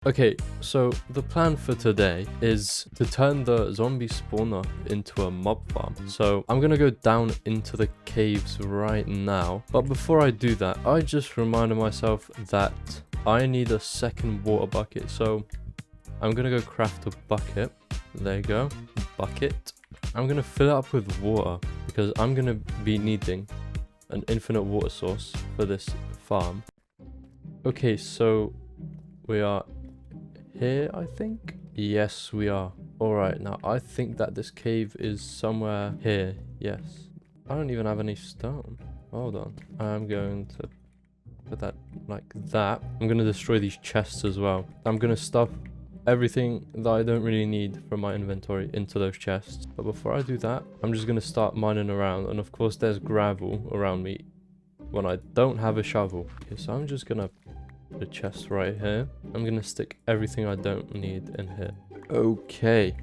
Okay, so the plan for today is to turn the zombie spawner into a mob farm. So I'm gonna go down into the caves right now. But before I do that, I just reminded myself that I need a second water bucket. So I'm gonna go craft a bucket. There you go, bucket. I'm gonna fill it up with water because I'm gonna be needing an infinite water source for this farm. Okay, so we are here, I think. Yes, we are. All right, now I think that this cave is somewhere here. Yes, I don't even have any stone. Hold on, I'm going to put that like that. I'm gonna destroy these chests as well. I'm gonna stuff everything that I don't really need from my inventory into those chests. But before I do that, I'm just gonna start mining around, and of course there's gravel around me when I don't have a shovel. Okay, so I'm just gonna the chest right here. I'm gonna stick everything I don't need in here. Okay,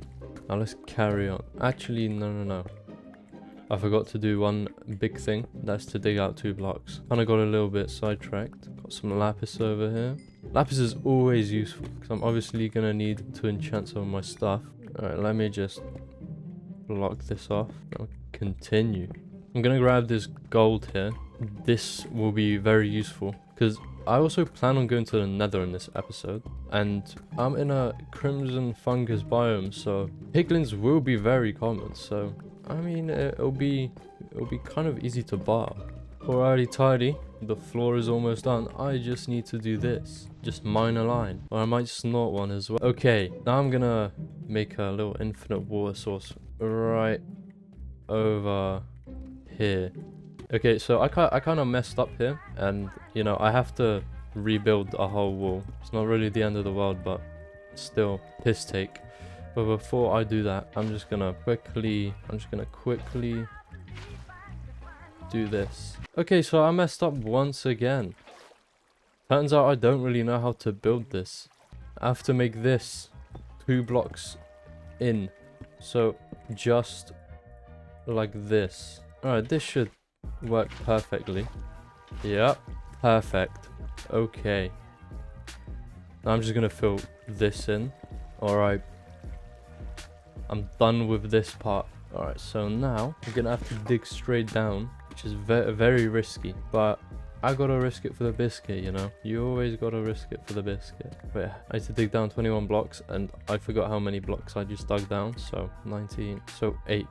now let's carry on. Actually, no. I forgot to do one big thing. That's to dig out 2 blocks. Kinda got a little bit sidetracked. Got some lapis over here. Lapis is always useful because I'm obviously gonna need to enchant some of my stuff. Alright, let me just block this off. I'll continue. I'm gonna grab this gold here. This will be very useful because I also plan on going to the nether in this episode, and I'm in a crimson fungus biome, so piglins will be very common. So I mean, it'll be kind of easy to bar. Alrighty tidy, the floor is almost done. I just need to do this, just mine a line, or I might snort one as well. Okay, now I'm gonna make a little infinite water source right over here. Okay, so I kind of messed up here, and you know, I have to rebuild a whole wall. It's not really the end of the world, but still piss take. But before I do that, I'm just gonna quickly do this. Okay, so I messed up once again. Turns out I don't really know how to build this. I have to make this 2 blocks in, so just like this. Alright, this should work perfectly. Yep, perfect. Okay, now I'm just gonna fill this in. Alright, I'm done with this part. Alright, so now I'm gonna have to dig straight down, which is very risky, but I gotta risk it for the biscuit, you know. You always gotta risk it for the biscuit. But I had to dig down 21 blocks, and I forgot how many blocks I just dug down. So 19, so 8.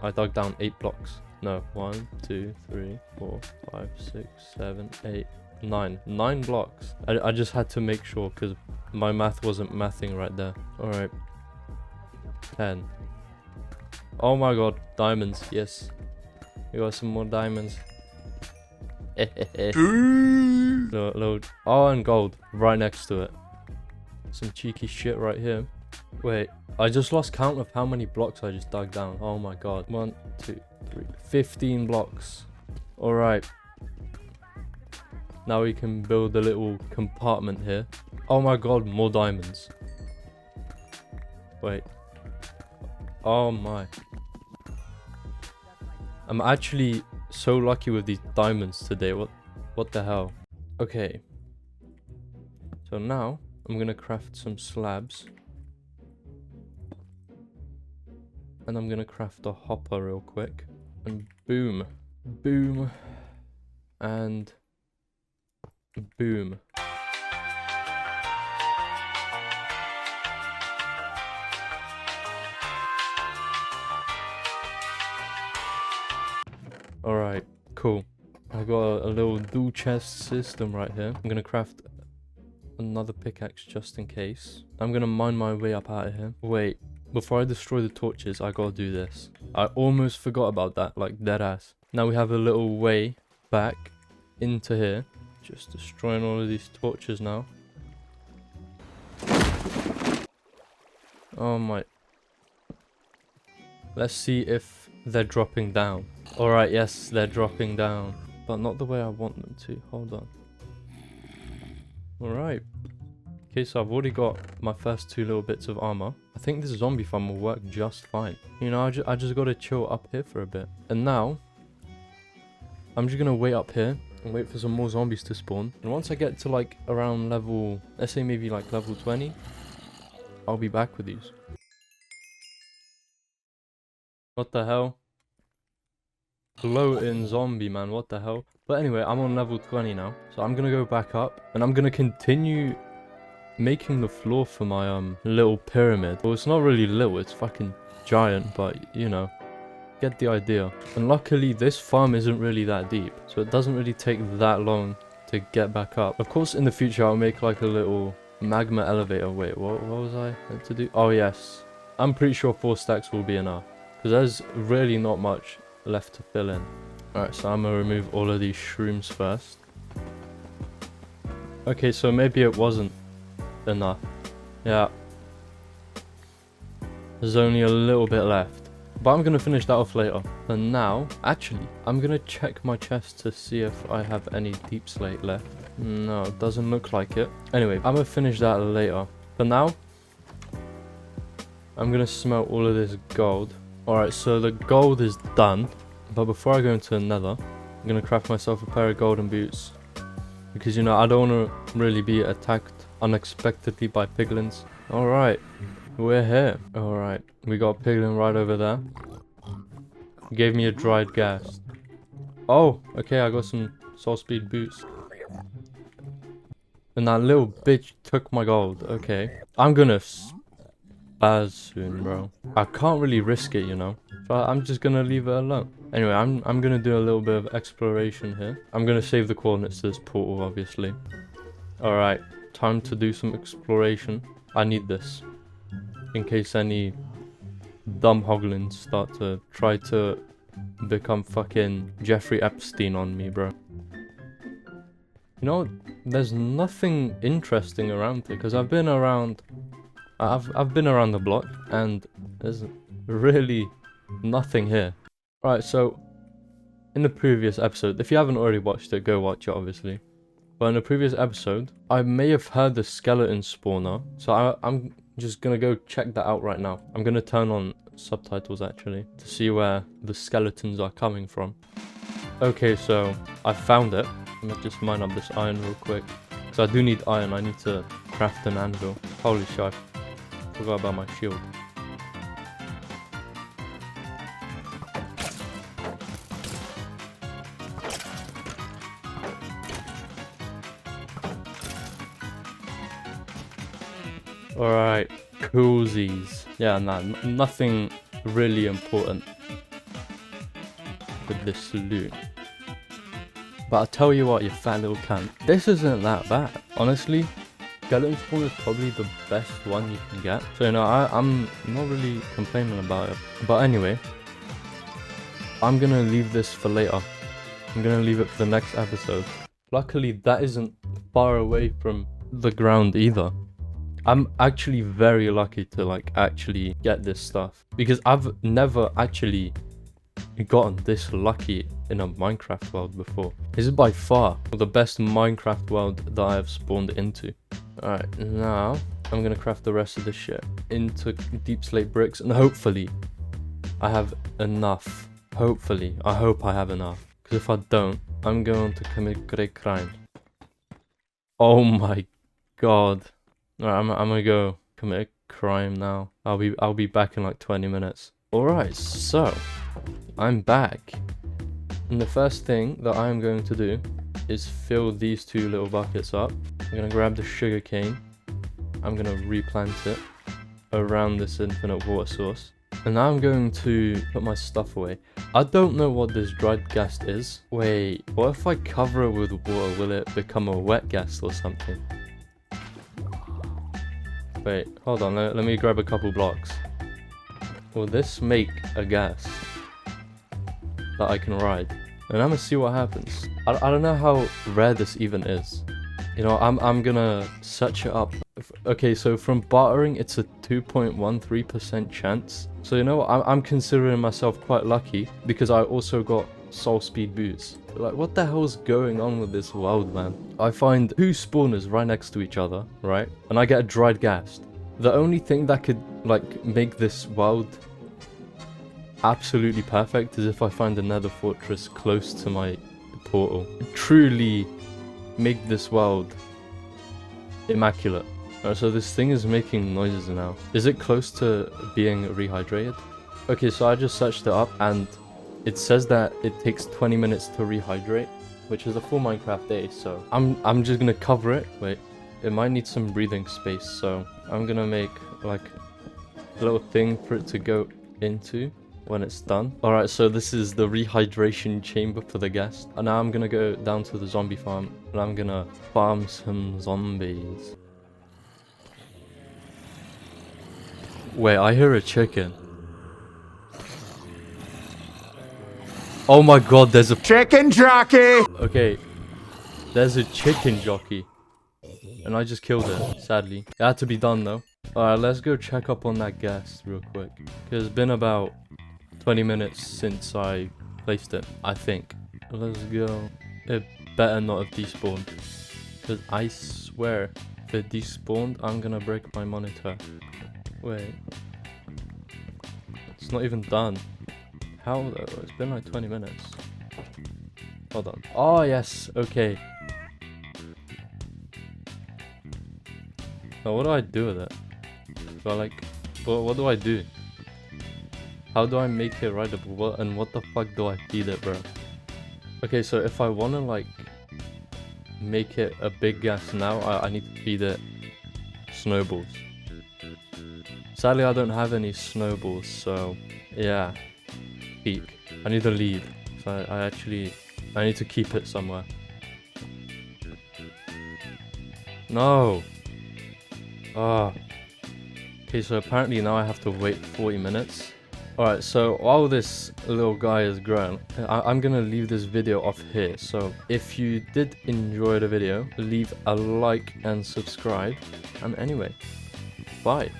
I dug down 8 blocks. No, 1, 2, 3, 4, 5, 6, 7, 8, 9. 9 blocks. I just had to make sure because my math wasn't mathing right there. Alright. 10. Oh my god, diamonds. Yes. We got some more diamonds. Load. Oh, and gold right next to it. Some cheeky shit right here. Wait, I just lost count of how many blocks I just dug down. Oh my god. 1, 2, 3, 15 blocks. Alright. Now we can build a little compartment here. Oh my god, more diamonds. Wait. Oh my. I'm actually so lucky with these diamonds today. What the hell? Okay. So now I'm gonna craft some slabs. And I'm gonna craft a hopper real quick. And boom. Boom. And boom. Alright, cool. I got a little dual chest system right here. I'm gonna craft another pickaxe just in case. I'm gonna mine my way up out of here. Wait, before I destroy the torches, I gotta do this. I almost forgot about that, like dead ass. Now we have a little way back into here. Just destroying all of these torches now. Oh my. Let's see if they're dropping down. Alright, yes, they're dropping down. But not the way I want them to. Hold on. Alright. Okay, so I've already got my first 2 little bits of armor. I think this zombie farm will work just fine. You know, I just gotta chill up here for a bit. And now, I'm just gonna wait up here and wait for some more zombies to spawn. And once I get to like around level, let's say maybe like level 20, I'll be back with these. What the hell? Floating zombie, man, what the hell? But anyway, I'm on level 20 now, so I'm gonna go back up and I'm gonna continue making the floor for my little pyramid. Well, it's not really little, it's fucking giant, but you know, get the idea. And luckily this farm isn't really that deep, so it doesn't really take that long to get back up. Of course in the future I'll make like a little magma elevator. Wait, what was I meant to do? Oh yes, I'm pretty sure 4 stacks will be enough, because there's really not much left to fill in. Alright, so I'm gonna remove all of these shrooms first. Okay, so maybe it wasn't enough. Yeah, there's only a little bit left, but I'm gonna finish that off later. For now, actually, I'm gonna check my chest to see if I have any deep slate left. No, it doesn't look like it. Anyway, I'm gonna finish that later. For now, I'm gonna smelt all of this gold. Alright, so the gold is done, but before I go into the nether, I'm gonna craft myself a pair of golden boots, because you know, I don't want to really be attacked unexpectedly by piglins. Alright, we're here. Alright, we got a piglin right over there. He gave me a dried gas. Oh, okay, I got some soul speed boots. And that little bitch took my gold. Okay, I'm gonna spaz soon, bro. I can't really risk it, you know, so I'm just gonna leave it alone. Anyway, I'm gonna do a little bit of exploration here. I'm gonna save the coordinates to this portal, obviously. Alright, time to do some exploration. I need this in case any dumb hoglins start to try to become fucking Jeffrey Epstein on me, bro. You know, there's nothing interesting around here, because I've been around the block and there's really nothing here. Right, so in the previous episode, if you haven't already watched it, go watch it obviously. But in the previous episode, I may have heard the skeleton spawner, so I'm just gonna go check that out right now. I'm gonna turn on subtitles actually to see where the skeletons are coming from. Okay, so I found it. Let me just mine up this iron real quick, because I do need iron. I need to craft an anvil. Holy shit, I forgot about my shield. Alright, coolsies. Yeah, nah, nothing really important with this loot. But I'll tell you what, you fat little cunt, this isn't that bad. Honestly, skeleton spawn is probably the best one you can get. So you know, I'm not really complaining about it. But anyway, I'm gonna leave this for later. I'm gonna leave it for the next episode. Luckily, that isn't far away from the ground either. I'm actually very lucky to like actually get this stuff, because I've never actually gotten this lucky in a Minecraft world before. This is by far the best Minecraft world that I have spawned into. Alright, now I'm gonna craft the rest of this shit into deep slate bricks, and hopefully I have enough. Hopefully, I hope I have enough, because if I don't, I'm going to commit great crime. Oh my god. Alright, I'm gonna go commit a crime now. I'll be back in like 20 minutes. Alright, so I'm back. And the first thing that I'm going to do is fill these 2 little buckets up. I'm gonna grab the sugar cane. I'm gonna replant it around this infinite water source. And now I'm going to put my stuff away. I don't know what this dried gas is. Wait, what if I cover it with water? Will it become a wet gas or something? Wait, hold on, let me grab a couple blocks. Will this make a gas that I can ride? And I'm gonna see what happens. I don't know how rare this even is. You know, I'm gonna search it up. Okay, so from bartering, it's a 2.13% chance. So you know what, I'm considering myself quite lucky, because I also got soul speed boots. Like, what the hell's going on with this world, man? I find 2 spawners right next to each other, right? And I get a dried gas. The only thing that could, like, make this world absolutely perfect is if I find a nether fortress close to my portal. Truly make this world immaculate. Alright, so this thing is making noises now. Is it close to being rehydrated? Okay, so I just searched it up and it says that it takes 20 minutes to rehydrate, which is a full Minecraft day, so I'm just gonna cover it. Wait, it might need some breathing space, so I'm gonna make like a little thing for it to go into when it's done. Alright, so this is the rehydration chamber for the guest. And now I'm gonna go down to the zombie farm and I'm gonna farm some zombies. Wait, I hear a chicken. Oh my god, there's a chicken jockey! Okay, there's a chicken jockey. And I just killed it, sadly. It had to be done though. Alright, let's go check up on that guest real quick. It's been about 20 minutes since I placed it, I think. Let's go. It better not have despawned. Because I swear, if it despawned, I'm gonna break my monitor. Wait. It's not even done. How though? It's been like 20 minutes. Hold on. Oh, yes. Okay. Now, what do I do with it? Do I like... What do I do? How do I make it rideable? And what the fuck do I feed it, bro? Okay, so if I want to like make it a big gas now, I need to feed it snowballs. Sadly, I don't have any snowballs, so yeah. Peak. I need to leave. So I need to keep it somewhere. No. Ah. Okay, so apparently now I have to wait 40 minutes. Alright, so while this little guy is growing, I'm gonna leave this video off here. So if you did enjoy the video, leave a like and subscribe. And anyway, bye.